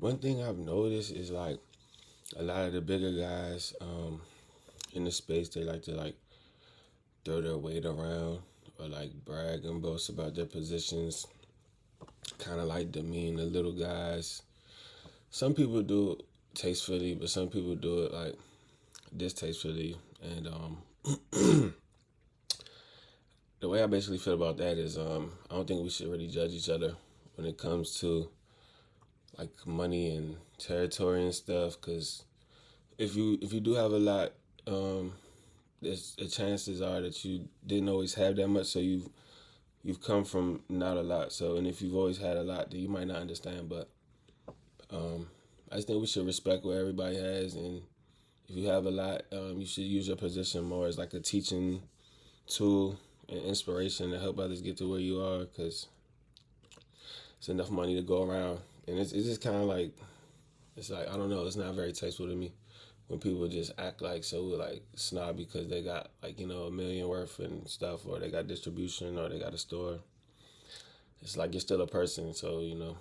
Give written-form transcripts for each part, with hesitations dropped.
One thing I've noticed is like a lot of the bigger guys in the space, they like to like throw their weight around or like brag and boast about their positions, kind of like demean the little guys. Some people do it tastefully, but some people do it like distastefully. And the way I basically feel about that is I don't think we should really judge each other when it comes to like money and territory and stuff. Because if you do have a lot, there's the chances are that you didn't always have that much, so you've come from not a lot. So, and if you've always had a lot, then you might not understand. But I just think we should respect what everybody has, and if you have a lot, you should use your position more as like a teaching tool and inspiration to help others get to where you are, because it's enough money to go around, and it's just kind of like, it's like, I don't know, it's not very tasteful to me when people just act like so like snob because they got like, you know, a million worth and stuff, or they got distribution, or they got a store. It's like you're still a person, so you know,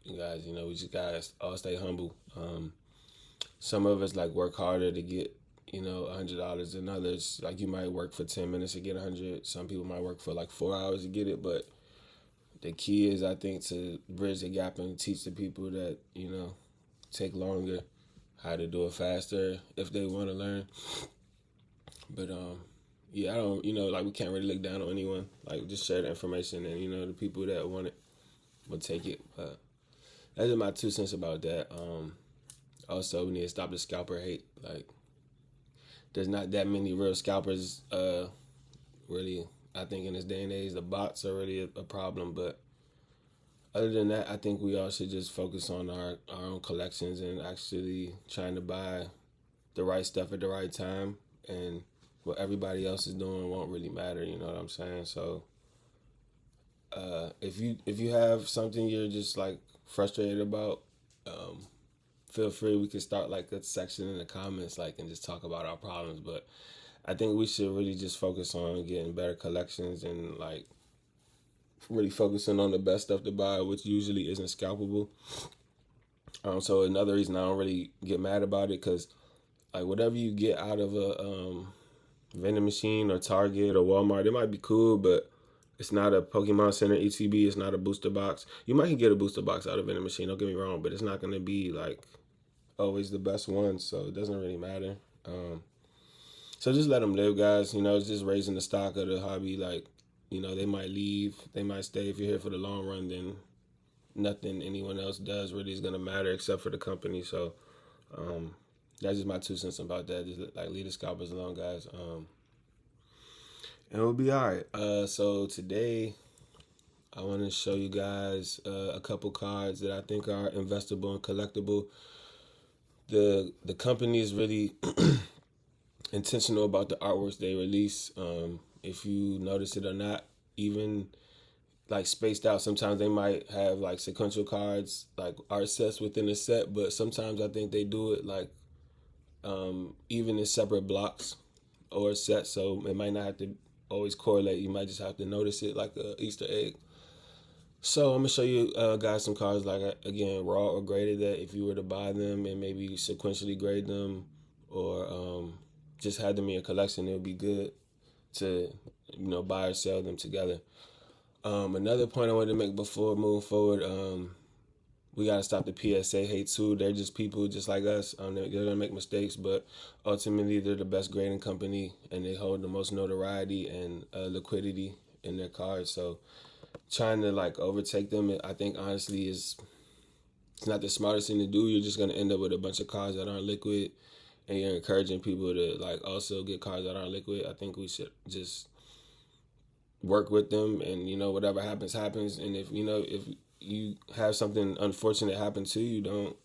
you guys, you know, we just guys all stay humble. Some of us like work harder to get, you know, $100 than others. Like you might work for 10 minutes to get 100. Some people might work for like 4 hours to get it, but the key is, I think, to bridge the gap and teach the people that, you know, take longer how to do it faster if they want to learn. But yeah, I don't, you know, like we can't really look down on anyone. Like just share the information, and you know, the people that want it will take it. But that's just my 2 cents about that. Also, we need to stop the scalper hate. Like, there's not that many real scalpers. Really, I think in this day and age, the bots are really a problem. But other than that, I think we all should just focus on our own collections and actually trying to buy the right stuff at the right time. And what everybody else is doing won't really matter. You know what I'm saying? So, if you have something you're just like frustrated about, um, feel free. We can start like a section in the comments, like, and just talk about our problems. But I think we should really just focus on getting better collections and like really focusing on the best stuff to buy, which usually isn't scalpable. So another reason I don't really get mad about it, because like whatever you get out of a vending machine or Target or Walmart, it might be cool, but it's not a Pokemon Center ETB. It's not a booster box. You might get a booster box out of a vending machine. Don't get me wrong, but it's not going to be like always the best one, so it doesn't really matter. So just let them live, guys. You know, it's just raising the stock of the hobby. Like, you know, they might leave, they might stay. If you're here for the long run, then nothing anyone else does really is gonna matter except for the company. So that's just my 2 cents about that. Just like leave the scalpers alone, guys. And we'll be all right. So today I want to show you guys a couple cards that I think are investable and collectible. The company is really intentional about the artworks they release. If you notice it or not, even like spaced out, sometimes they might have like sequential cards, like art sets within a set, but sometimes I think they do it like even in separate blocks or sets, so it might not have to always correlate. You might just have to notice it like a Easter egg. So I'm gonna show you guys some cards like again raw or graded, that if you were to buy them and maybe sequentially grade them, or just have them in your collection, it would be good to, you know, buy or sell them together. Another point I wanted to make before moving forward, we gotta stop the PSA hate too. They're just people just like us. They're gonna make mistakes, but ultimately they're the best grading company, and they hold the most notoriety and liquidity in their cards. So trying to like overtake them, I think honestly is, it's not the smartest thing to do. You're just gonna end up with a bunch of cards that aren't liquid, and you're encouraging people to like also get cards that aren't liquid. I think we should just work with them, and you know, whatever happens happens. And if you know, if you have something unfortunate happen to you, don't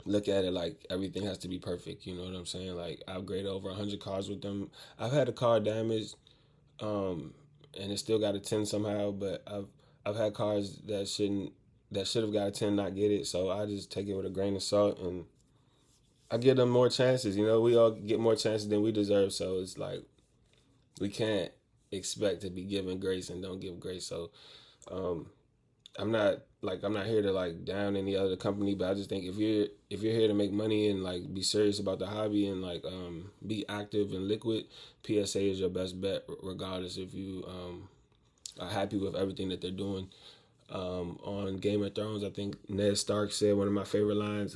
look at it like everything has to be perfect. You know what I'm saying? Like I've graded over 100 cards with them. I've had a card damaged, and it still got a 10 somehow. But I've had cards that should have got a 10 not get it. So I just take it with a grain of salt, and I give them more chances. You know, we all get more chances than we deserve. So it's like we can't expect to be given grace and don't give grace. So I'm not like I'm not here to like down any other company, but I just think if you're here to make money and like be serious about the hobby and like be active and liquid, PSA is your best bet, regardless if you are happy with everything that they're doing. On Game of Thrones, I think Ned Stark said one of my favorite lines,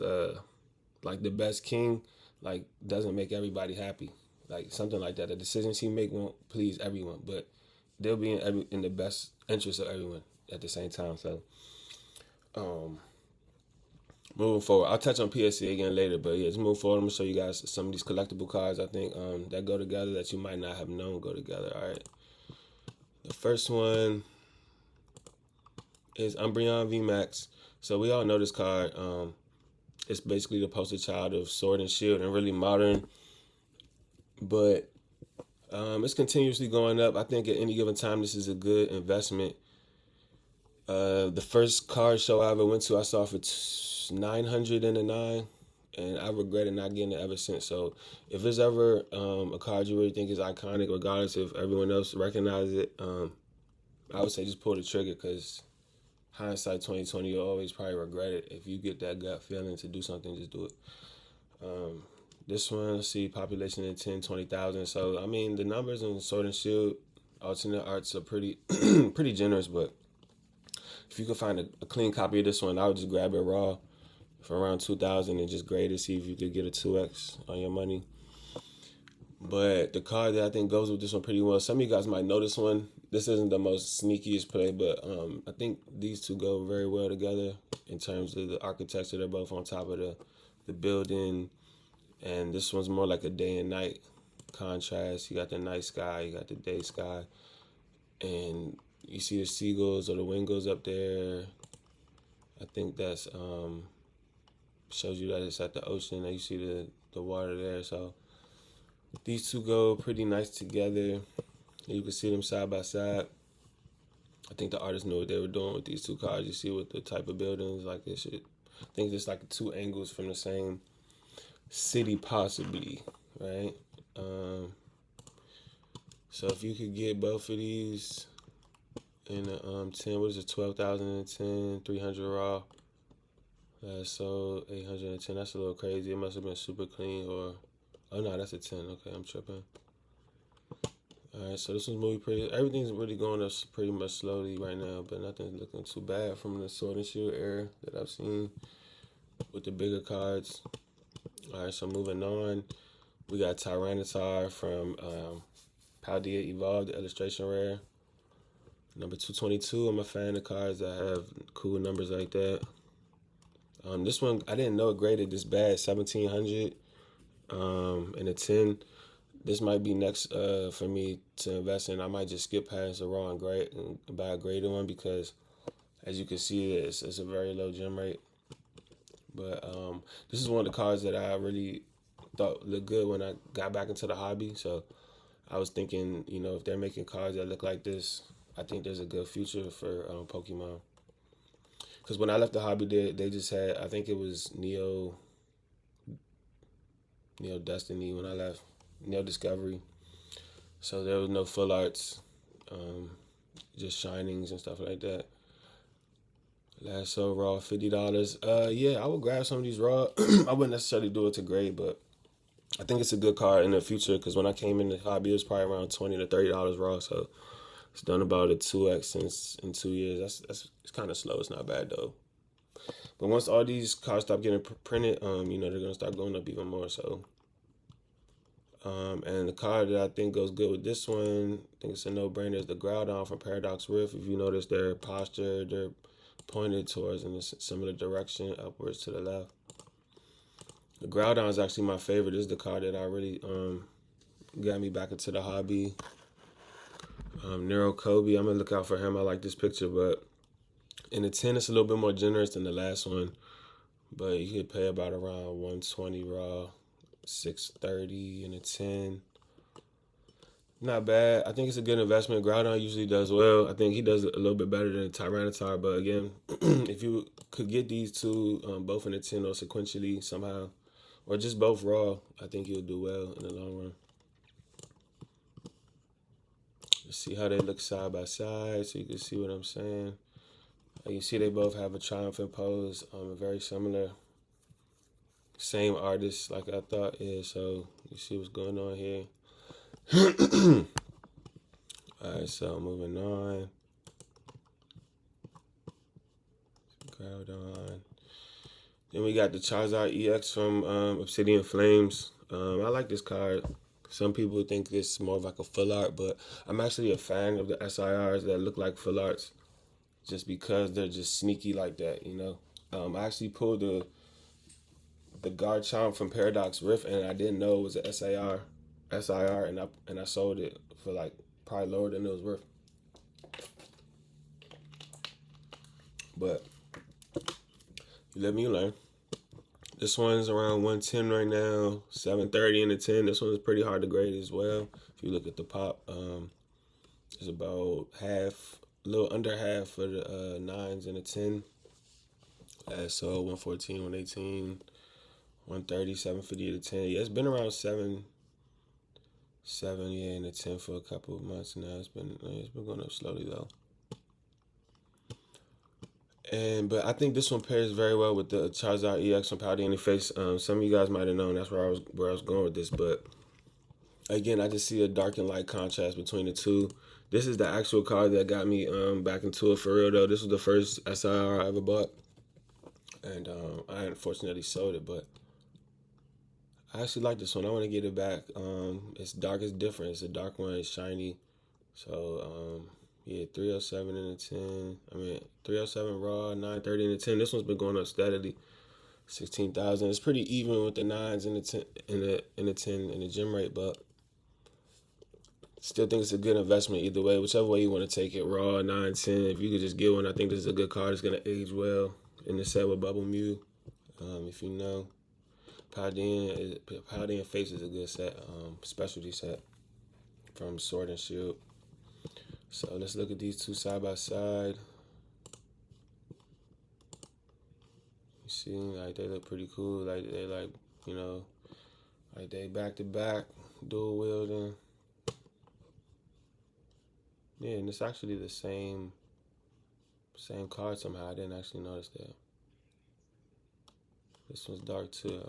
like the best king, like doesn't make everybody happy, like something like that. The decisions he make won't please everyone, but they'll be in the best interest of everyone at the same time. So, um, moving forward, I'll touch on PSC again later, but yeah, just move forward. I'm gonna show you guys some of these collectible cards I think that go together that you might not have known go together. All right, the first one is Umbreon VMAX. So we all know this card. It's basically the poster child of Sword and Shield and really modern, but it's continuously going up. I think at any given time, this is a good investment. The first card show I ever went to, I saw for 909, and I regretted not getting it ever since. So if there's ever a card you really think is iconic, regardless if everyone else recognizes it, I would say just pull the trigger, because hindsight 2020, you'll always probably regret it. If you get that gut feeling to do something, just do it. This one, let's see, population in 10, 20,000. So, I mean, the numbers in Sword and Shield alternate arts are pretty pretty generous, but if you could find a clean copy of this one, I would just grab it raw for around 2,000 and just grade it, see if you could get a 2x on your money. But the card that I think goes with this one pretty well, some of you guys might know this one. This isn't the most sneakiest play, but I think these two go very well together in terms of the architecture. They're both on top of the building, and this one's more like a day and night contrast. You got the night sky, you got the day sky, and you see the seagulls or the wingulls up there. I think that's shows you that it's at the ocean, and you see the water there. So these two go pretty nice together. You can see them side by side. I think the artists knew what they were doing with these two cards. You see what the type of buildings, like this shit. I think it's like two angles from the same city, possibly, right? So if you could get both of these in the 10, what is it, 12,010, 300 raw. So 810, that's a little crazy. It must have been super clean, or, oh no, that's a 10. Okay, I'm tripping. Alright, so this one's moving pretty, everything's really going up pretty much slowly right now, but nothing's looking too bad from the Sword and Shield era that I've seen with the bigger cards. Alright, so moving on, we got Tyranitar from Paldea Evolved, the illustration rare. Number 222, I'm a fan of cards that have cool numbers like that. This one, I didn't know it graded this bad, 1,700 and a 10. This might be next for me to invest in. I might just skip past the raw and grade and buy a graded one, because as you can see, it's a very low gem rate. But this is one of the cards that I really thought looked good when I got back into the hobby. So I was thinking, if they're making cards that look like this, I think there's a good future for Pokemon. Because when I left the hobby, they just had, I think it was Neo Destiny when I left, Neo Discovery. So there was no full arts, just shinings and stuff like that. Last so raw, $50. Yeah, I would grab some of these raw. I wouldn't necessarily do it to grade, but I think it's a good card in the future, because when I came in the hobby, it was probably around $20 to $30 raw. So it's done about a 2x in 2 years. It's kind of slow. It's not bad though. But once all these cards stop getting printed, they're gonna start going up even more. So, and the card that I think goes good with this one, I think it's a no-brainer, is the Groudon from Paradox Rift. If you notice their posture, they're pointed towards in a similar direction, upwards to the left. The Groudon is actually my favorite. This is the card that I really got me back into the hobby. Nero Kobe, I'm gonna look out for him. I like this picture, but in the 10, it's a little bit more generous than the last one. But you could pay about around 120 raw, 630 in a 10. Not bad. I think it's a good investment. Groudon usually does well. I think he does a little bit better than Tyranitar. But again, if you could get these two both in a 10 or sequentially somehow, or just both raw, I think you'll do well in the long run. Let's see how they look side by side so you can see what I'm saying. You see they both have a triumphant pose, very similar. Same artist, like I thought. Yeah, so you see what's going on here. Alright, so moving on. Groudon. Then we got the Charizard EX from Obsidian Flames. I like this card. Some people think it's more of like a full art, but I'm actually a fan of the SIRs that look like full arts just because they're just sneaky like that, you know. I actually pulled the Garchomp from Paradox Rift, and I didn't know it was a SIR, and I sold it for like probably lower than it was worth. But you live and you learn. This one's around 110 right now, 730 in the 10. This one's pretty hard to grade as well. If you look at the pop, it's about half, a little under half for the 9s and the 10. So 114, 118, 130, 750 to 10. Yeah, it's been around 7, yeah, in the 10 for a couple of months now. It's been going up slowly though. But I think this one pairs very well with the Charizard EX from Powder in the Face. Some of you guys might have known that's where I was going with this, but again, I just see a dark and light contrast between the two. This is the actual card that got me back into it for real though. This was the first SIR I ever bought, and I unfortunately sold it, but I actually like this one. I want to get it back. It's dark, it's different. It's a dark one. It's shiny. So yeah, 307 in the 10. 307 raw, 930 in the 10. This one's been going up steadily. 16,000. It's pretty even with the 9s in the 10 in the 10 in the gym rate, but still think it's a good investment either way. Whichever way you want to take it, raw, 9, 10. If you could just get one, I think this is a good card. It's gonna age well in the set with Bubble Mew. If you know, Paldean Face is a good set, specialty set from Sword and Shield. So let's look at these two side by side. You see, like they look pretty cool. Like they like they back to back, dual wielding. Yeah, and it's actually the same card somehow. I didn't actually notice that. This one's dark too.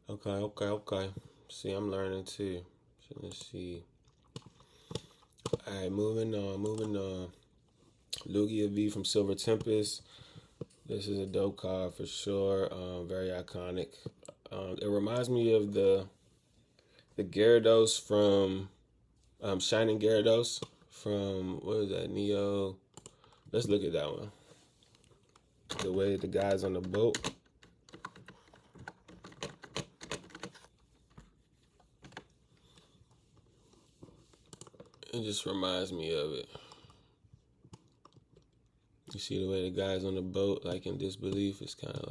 Okay. See, I'm learning too. So let's see. Alright, moving on. Lugia V from Silver Tempest. This is a dope card for sure. Very iconic. It reminds me of the Gyarados from Shining Gyarados from, what is that, Neo? Let's look at that one. The way the guy's on the boat. It just reminds me of it. You see the way the guy's on the boat, like in Disbelief, it's kind of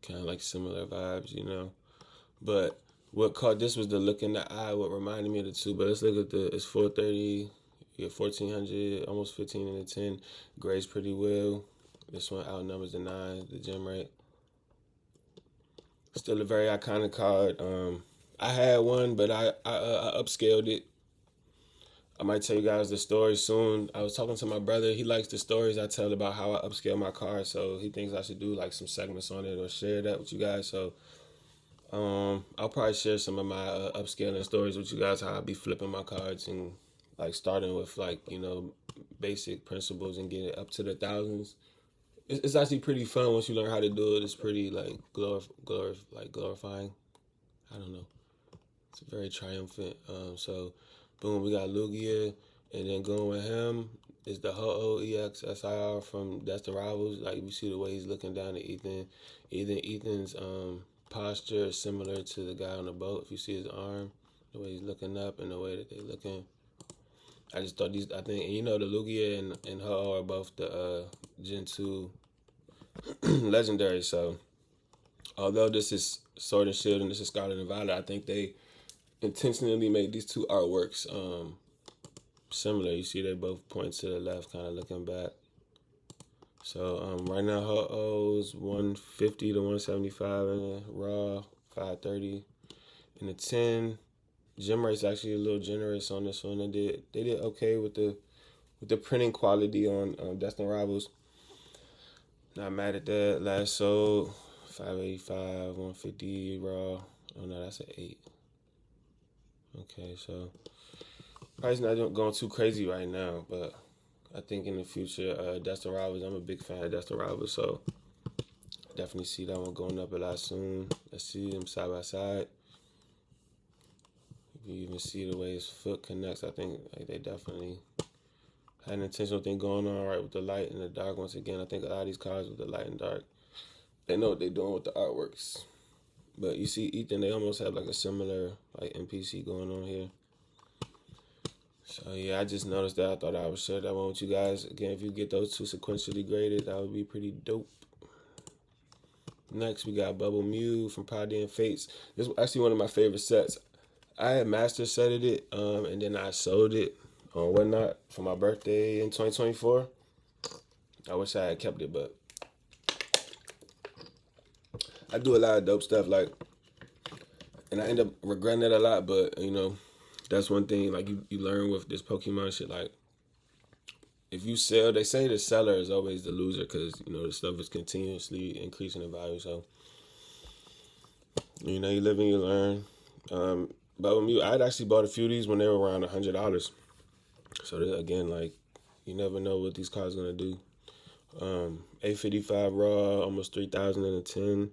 like similar vibes, you know. But what caught this was the look in the eye, what reminded me of the two. But let's look at it's 430, you get 1400, almost 15 in the 10. Grades pretty well. This one outnumbers the 9, the gem rate. Still a very iconic card. I had one, but I upscaled it. I might tell you guys the story soon. I was talking to my brother. He likes the stories I tell about how I upscale my car, so he thinks I should do like some segments on it or share that with you guys. So I'll probably share some of my upscaling stories with you guys, how I be flipping my cards and like starting with like, you know, basic principles and getting up to the thousands. It's actually pretty fun once you learn how to do it. It's pretty like glorifying. I don't know. It's very triumphant. So boom, we got Lugia, and then going with him is the Ho-Oh EX SIR from That's the Rivals. Like we see the way he's looking down at Ethan. Ethan's posture is similar to the guy on the boat. If you see his arm, the way he's looking up and the way that they're looking. I just thought I think, and you know, the Lugia and Ho-Oh are both the Gen 2 legendary. So although this is Sword and Shield and this is Scarlet and Violet, I think they intentionally made these two artworks similar. You see they both point to the left, kind of looking back. So right now Ho-Oh's 150 to 175 in the raw, 530 in the 10. Gem rate's actually a little generous on this one. They did okay with the with the printing quality on Destin Rivals. Not mad at that. Last sold 585, 150 raw. Oh no, that's an 8. Okay, so price not going too crazy right now, but I think in the future, Destin Rivals, I'm a big fan of Destin Rivals, so definitely see that one going up a lot soon. Let's see them side by side. You even see the way his foot connects. I think like they definitely had an intentional thing going on right with the light and the dark. Once again, I think a lot of these cars with the light and dark, they know what they're doing with the artworks. But you see Ethan, they almost have like a similar like NPC going on here. So yeah, I just noticed that. I thought I would share that one with you guys. Again, if you get those two sequentially graded, that would be pretty dope. Next, we got Bubble Mew from Pride and Fates. This is actually one of my favorite sets. I had master setted it, and then I sold it on Whatnot for my birthday in 2024. I wish I had kept it, but I do a lot of dope stuff, like, and I end up regretting it a lot. But you know, that's one thing like you learn with this Pokemon shit. Like, if you sell, they say the seller is always the loser because you know the stuff is continuously increasing in value. So you know, you live and you learn. But with me, I'd actually bought a few of these when they were around $100. So again, like, you never know what these cars gonna do. 855 raw, almost 3,000 in a 10.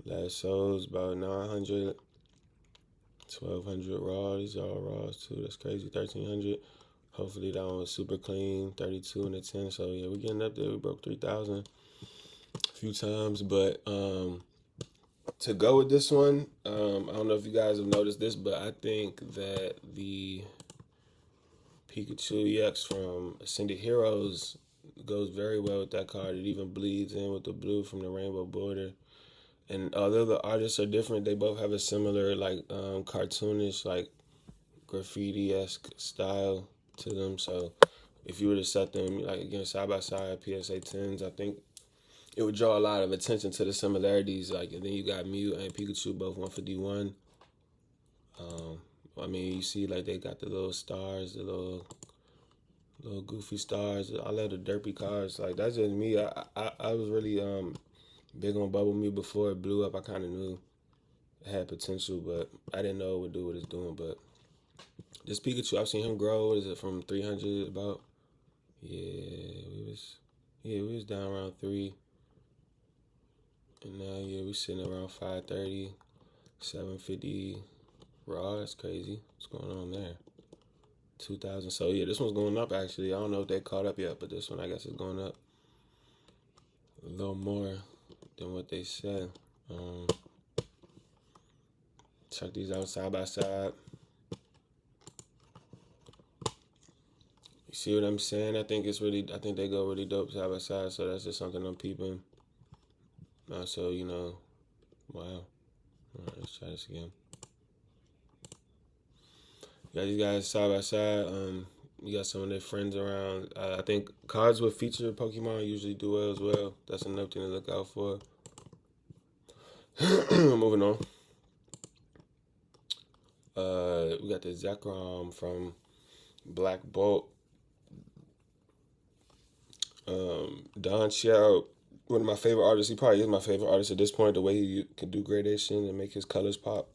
Last sold about 900, 1,200 raw. These are all raws too. That's crazy. 1,300. Hopefully that one was super clean. 32 in a 10. So yeah, we're getting up there. We broke 3,000 a few times, but to go with this one, I don't know if you guys have noticed this, but I think that the Pikachu EX from Ascended Heroes goes very well with that card. It even bleeds in with the blue from the rainbow border. And although the artists are different, they both have a similar like cartoonish, like graffiti-esque style to them. So if you were to set them like again side by side PSA 10s, I think it would draw a lot of attention to the similarities. Like, and then you got Mew and Pikachu both 151. I mean, you see like they got the little stars, the little goofy stars. I love the derpy cars. Like, that's just me. I was really big on Bubble Mew before it blew up. I kind of knew it had potential, but I didn't know it would do what it's doing. But this Pikachu, I've seen him grow. What is it, from 300 about? We was down around 3. And now, yeah, we sitting around 530, 750 raw. That's crazy. What's going on there? 2,000. So, yeah, this one's going up, actually. I don't know if they caught up yet, but this one, I guess, is going up a little more than what they said. Check these out side by side. You see what I'm saying? I think they go really dope side by side. So that's just something I'm peeping. So, you know, wow. All right, let's try this again. You got these guys side by side. You got some of their friends around. I think cards with featured Pokemon usually do well as well. That's another thing to look out for. Moving on. We got the Zekrom from Black Bolt. Don Xiao, one of my favorite artists. He probably is my favorite artist at this point. The way he can do gradation and make his colors pop.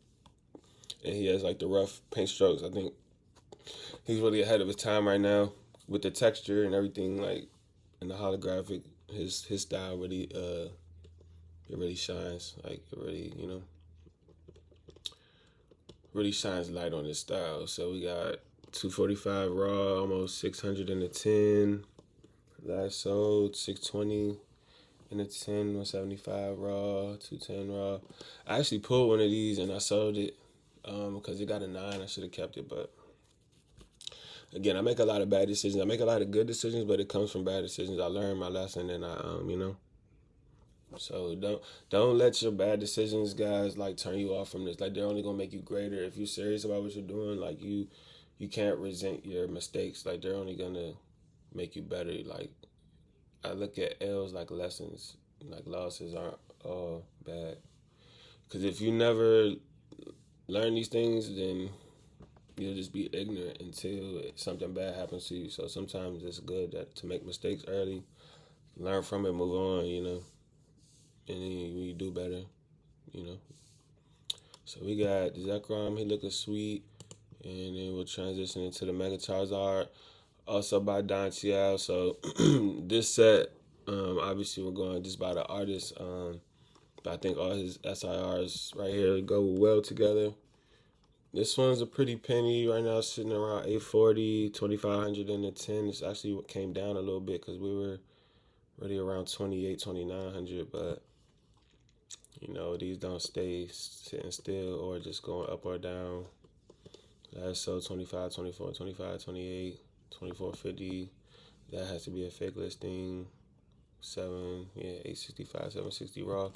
And he has like the rough paint strokes. I think he's really ahead of his time right now with the texture and everything, like, and the holographic. His style really it really shines. Like, it really, you know, really shines light on his style. So we got 245 raw, almost 600 in the 10. Last sold 620 in the 10, 175 raw, 210 raw. I actually pulled one of these and I sold it because it got a 9. I should have kept it, but again, I make a lot of bad decisions. I make a lot of good decisions, but it comes from bad decisions. I learned my lesson, and I you know. So don't let your bad decisions, guys, like turn you off from this. Like, they're only gonna make you greater. If you're serious about what you're doing, like you can't resent your mistakes. Like, they're only gonna make you better. Like, I look at L's like lessons. Like, losses aren't all bad. Because if you never learn these things, then you'll just be ignorant until something bad happens to you. So sometimes it's good to make mistakes early, learn from it, move on, and then you do better, you know. So we got Zekrom, he looking sweet, and then we'll transition into the Mega Charizard, also by Don Chiao. So this set, obviously we're going just by the artist, but I think all his SIRs right here go well together. This one's a pretty penny right now, sitting around 840, 2500 in the 10. It's actually what came down a little bit because we were really around 28, 2900. But, these don't stay sitting still or just going up or down. That's so 25, 24, 25, 28, 2450. That has to be a fake listing. 865, 760 raw.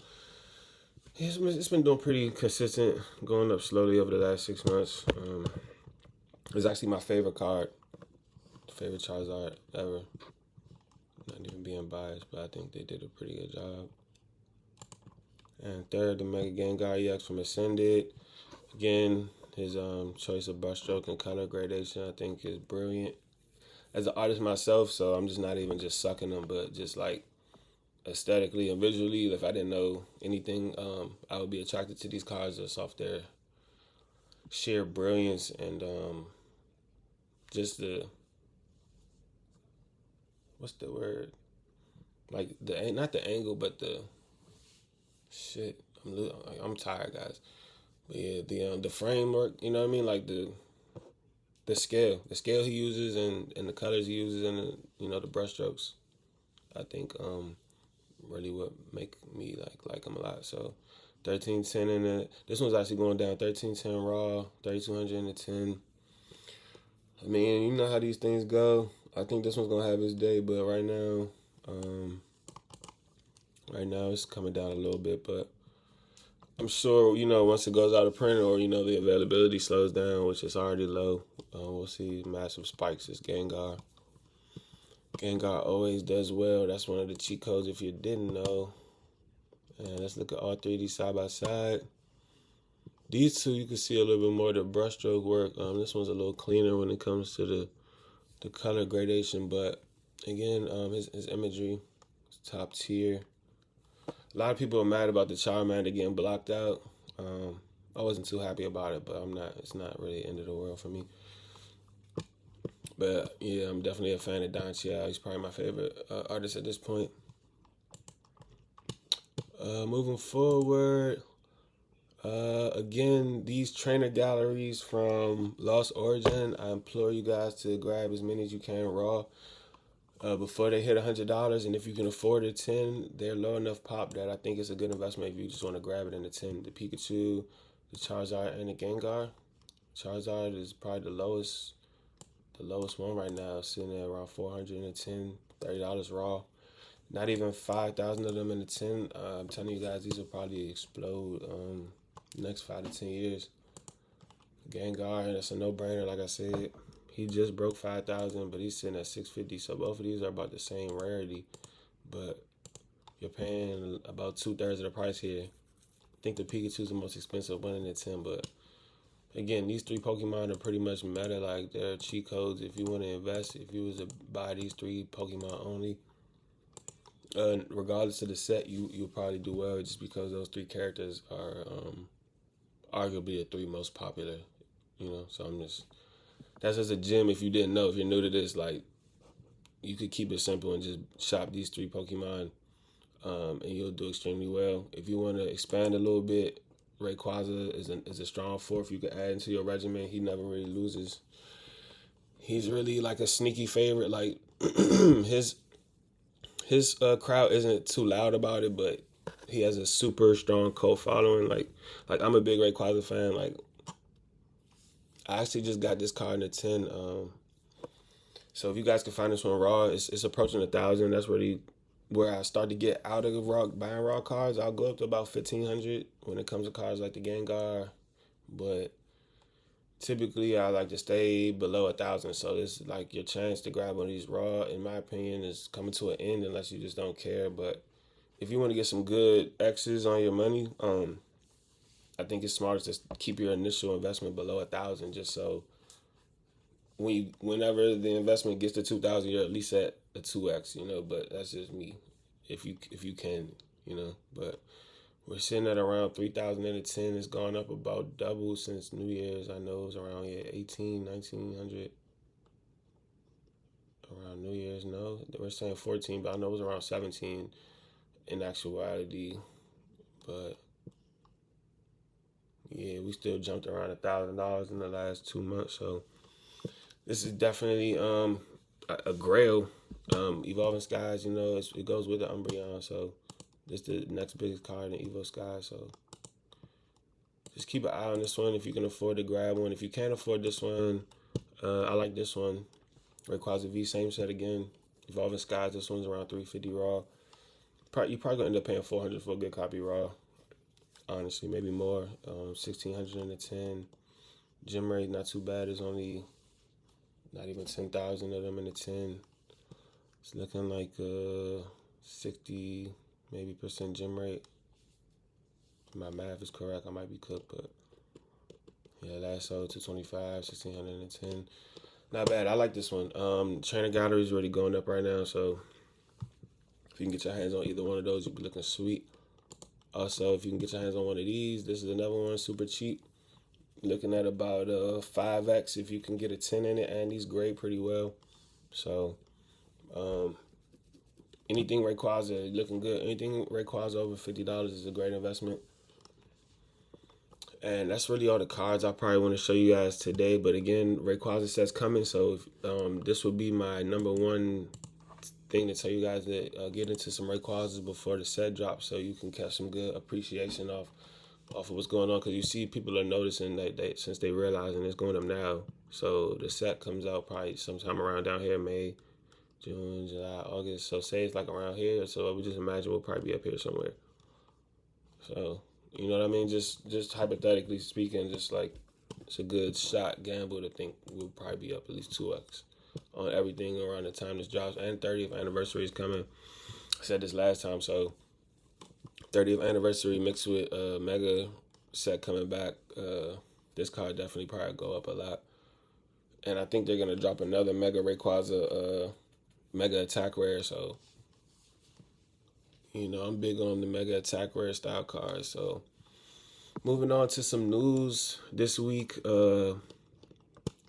It's been doing pretty consistent, going up slowly over the last 6 months. It's actually my favorite card, favorite Charizard ever. Not even being biased, but I think they did a pretty good job. And third, the Mega Gengar EX from Ascended. Again, his choice of brushstroke and color gradation I think is brilliant. As an artist myself, so I'm just not even just sucking them, but just like aesthetically and visually, if I didn't know anything, I would be attracted to these cards just off their sheer brilliance and just what's the word? Like not the angle, but the shit. I'm tired, guys. But yeah, the framework, you know what I mean? Like the scale he uses and the colors he uses and the brushstrokes. I think really what make me like him a lot. So 1310 in it. This one's actually going down 1310 raw, 3200 in the 10. I mean, you know how these things go. I think this one's gonna have its day, but right now it's coming down a little bit, but I'm sure, once it goes out of print or, the availability slows down, which is already low, we'll see massive spikes. It's Gengar. Gengar always does well. That's one of the cheat codes if you didn't know. And let's look at all three of these side by side. These two, you can see a little bit more of the brushstroke work. This one's a little cleaner when it comes to the color gradation, but again, his imagery is top tier. A lot of people are mad about the Charmander getting blocked out. I wasn't too happy about it, but I'm not. It's not really the end of the world for me. But yeah, I'm definitely a fan of Don Chiao. He's probably my favorite artist at this point. Moving forward, again, these trainer galleries from Lost Origin, I implore you guys to grab as many as you can raw before they hit $100. And if you can afford a 10, they're low enough pop that I think it's a good investment if you just want to grab it in the 10. The Pikachu, the Charizard, and the Gengar. Charizard is probably the lowest one right now, sitting at around $410, $30 raw. Not even 5,000 of them in the 10. I'm telling you guys, these will probably explode next 5 to 10 years. Gengar, that's a no-brainer, like I said. He just broke 5,000, but he's sitting at 650. So both of these are about the same rarity, but you're paying about 2/3 of the price here. I think the Pikachu's the most expensive one in the 10, but again, these three Pokemon are pretty much meta. Like, they're cheat codes if you want to invest. If you was to buy these three Pokemon only, regardless of the set, you'll probably do well just because those three characters are arguably the three most popular. So that's just a gem if you didn't know. If you're new to this, like, you could keep it simple and just shop these three Pokemon, and you'll do extremely well. If you want to expand a little bit, Rayquaza is a strong fourth you can add into your regimen. He never really loses. He's really like a sneaky favorite. Like his crowd isn't too loud about it, but he has a super strong cult following. Like I'm a big Rayquaza fan. Like, I actually just got this card in the 10. So if you guys can find this one raw, it's approaching 1,000. That's where I start to get out of buying raw cards. I'll go up to about 1,500 when it comes to cards like the Gengar, but typically I like to stay below 1,000. So this is like your chance to grab one of these raw, in my opinion, is coming to an end unless you just don't care. But if you want to get some good X's on your money, I think it's smartest to keep your initial investment below 1,000, just so whenever the investment gets to 2,000, you're at least at a 2x, but that's just me. If you can, but we're sitting at around 3,000 and a 10. It's gone up about double since New Year's. I know it was around 1900 around New Year's. No, we're saying 14, but I know it was around 17 in actuality. But yeah, we still jumped around $1,000 in the last 2 months. So this is definitely a grail. Evolving Skies, it goes with the Umbreon. So this is the next biggest card in Evo Sky. So just keep an eye on this one if you can afford to grab one. If you can't afford this one, I like this one. Rayquaza V, same set again. Evolving Skies, this one's around 350 raw. You probably gonna end up paying 400 for a good copy raw. Honestly, maybe more. 1,600 in the 10. Gem rate not too bad. There's only not even 10,000 of them in the 10. It's looking like 60 maybe percent gem rate. If my math is correct, I might be cooked, but yeah, last sold 225, 1,600 in the 10. Not bad. I like this one. Trainer Gallery is already going up right now, so if you can get your hands on either one of those, you'll be looking sweet. Also, if you can get your hands on one of these, this is another one, super cheap. Looking at about 5x if you can get a 10 in it, and these grade pretty well. So, anything Rayquaza looking good. Anything Rayquaza over $50 is a great investment. And that's really all the cards I probably want to show you guys today. But again, Rayquaza sets coming, so this would be my number one thing to tell you guys that get into some Rayquazas before the set drops, so you can catch some good appreciation off of what's going on. Because you see people are noticing that since they realizing it's going up now. So the set comes out probably sometime around down here, May, June, July, August. So say it's like around here. So we just imagine we'll probably be up here somewhere. So you know what I mean? Just hypothetically speaking, just like it's a good shot gamble to think we'll probably be up at least 2x on everything around the time this drops. And 30th anniversary is coming. I said this last time, so 30th anniversary mixed with Mega set coming back. This card definitely probably go up a lot. And I think they're going to drop another Mega Rayquaza Mega Attack Rare, so I'm big on the Mega Attack Rare style cards. So moving on to some news this week. The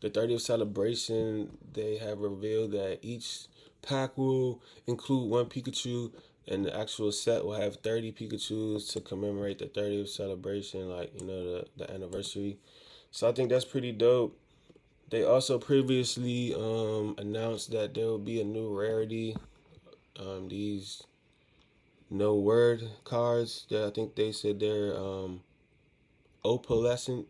30th celebration, they have revealed that each pack will include one Pikachu, and the actual set will have 30 Pikachus to commemorate the 30th celebration, like, the anniversary. So I think that's pretty dope. They also previously announced that there will be a new rarity. These no word cards that I think they said they're opalescent.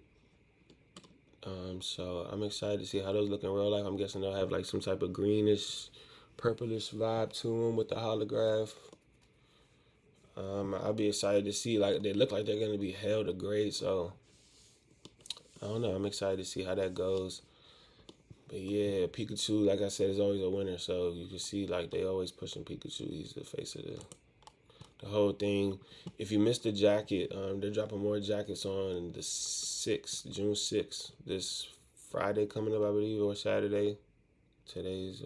So I'm excited to see how those look in real life. I'm guessing they'll have like some type of greenish, purplish vibe to them with the holograph. I'll be excited to see, like, they look like they're going to be held a grade, so I don't know. I'm excited to see how that goes. But yeah, Pikachu, like I said, is always a winner, so you can see, like, they always pushing Pikachu. He's the face of the whole thing. If you missed the jacket, they're dropping more jackets on the 6th, June 6th, this Friday coming up, I believe, or Saturday. Today's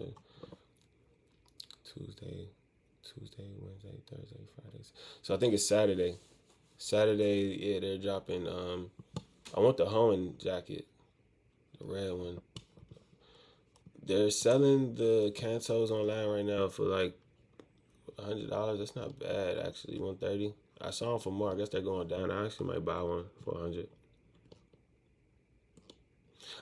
Tuesday, Wednesday, Thursday, Friday. So I think it's Saturday. Saturday, yeah, they're dropping. I want the Hoenn jacket, the red one. They're selling the Kantos online right now for like $100. That's not bad, actually. $130. I saw them for more. I guess they're going down. I actually might buy one for $100.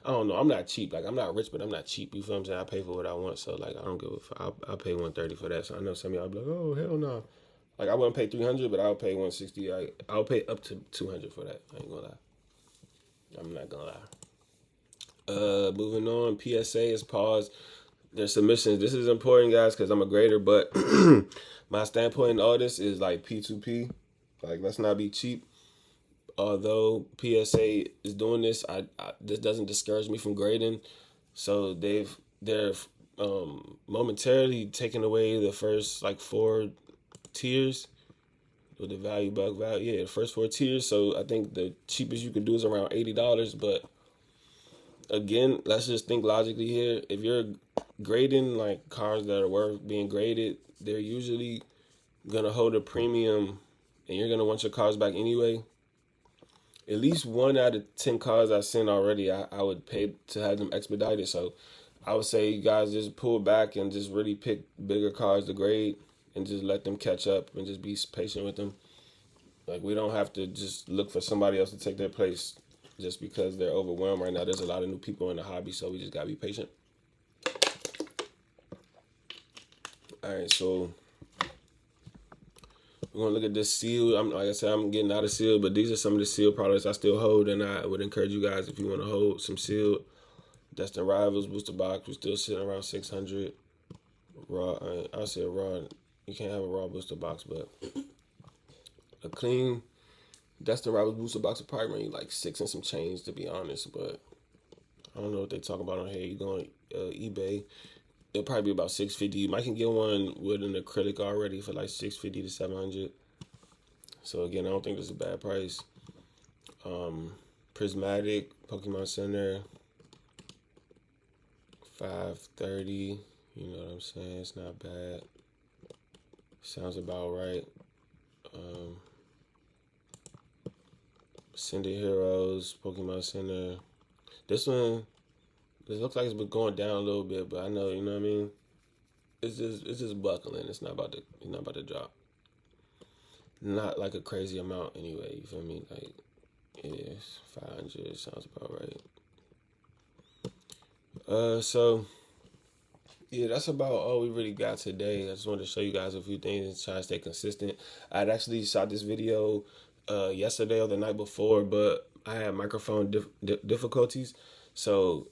I don't know. I'm not cheap. Like, I'm not rich, but I'm not cheap. You feel what I'm saying? I pay for what I want, so like I don't give a fuck. I'll pay $130 for that. So I know some of y'all be like, oh hell no. Like, I wouldn't pay $300, but I'll pay $160. I'll pay up to $200 for that. I ain't gonna lie. I'm not gonna lie. Moving on. PSA has paused their submissions. This is important, guys, because I'm a grader, but my standpoint in all this is like P2P. Like, let's not be cheap. Although PSA is doing this, this doesn't discourage me from grading. So they're momentarily taking away the first like 4 tiers with the value, buck value. Yeah, the first 4 tiers. So I think the cheapest you can do is around $80. But again, let's just think logically here. If you're grading like cars that are worth being graded, they're usually gonna hold a premium, and you're gonna want your cars back anyway. At least 1 out of 10 cars I've seen already, I would pay to have them expedited. So I would say you guys just pull back and just really pick bigger cars to grade and just let them catch up and just be patient with them. Like, we don't have to just look for somebody else to take their place just because they're overwhelmed right now. There's a lot of new people in the hobby, so we just gotta be patient. All right, so we're gonna look at this seal. Like I said, I'm getting out of seal, but these are some of the seal products I still hold, and I would encourage you guys, if you want to hold some seal. Destin Rivals booster box. We're still sitting around 600. Raw. I'll say raw. You can't have a raw booster box, but a clean Destin Rivals booster box will probably run you like 6 and some change, to be honest. But I don't know what they talk about on here. You go on eBay, it'll probably be about $650. You might can get one with an acrylic already for like $650 to $700. So again, I don't think this is a bad price. Prismatic Pokemon Center, $530. You know what I'm saying? It's not bad. Sounds about right. Cinder Heroes Pokemon Center. This one, this looks like it's been going down a little bit, but I know, you know what I mean. It's just buckling. It's not about to drop. Not like a crazy amount anyway. You feel me? Like, yeah, 500 sounds about right. So yeah, that's about all we really got today. I just wanted to show you guys a few things and try to stay consistent. I'd actually shot this video yesterday or the night before, but I had microphone difficulties, so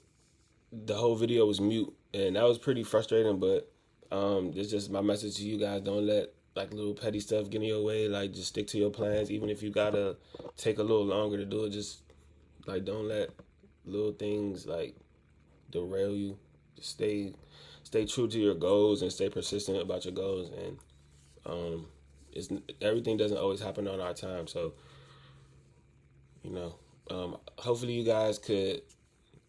the whole video was mute, and that was pretty frustrating. But it's just my message to you guys: don't let like little petty stuff get in your way. Like, just stick to your plans, even if you gotta take a little longer to do it. Just like, don't let little things like derail you. Just stay true to your goals and stay persistent about your goals. And it's everything doesn't always happen on our time. So, you know, hopefully you guys could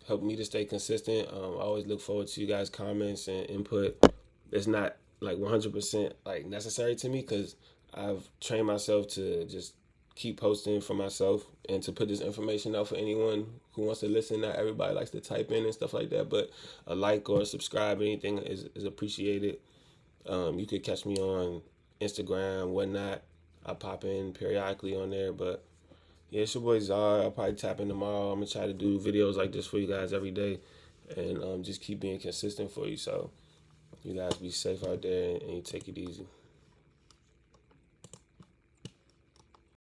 help me to stay consistent. I always look forward to you guys' comments and input. It's not like 100% like necessary to me, because I've trained myself to just keep posting for myself and to put this information out for anyone who wants to listen. Not everybody likes to type in and stuff like that, but a like or a subscribe, anything is appreciated. You could catch me on Instagram, whatnot. I pop in periodically on there, but yeah, it's your boy Zard. I'll probably tap in tomorrow. I'm gonna try to do videos like this for you guys every day, and just keep being consistent for you. So you guys be safe out there and you take it easy.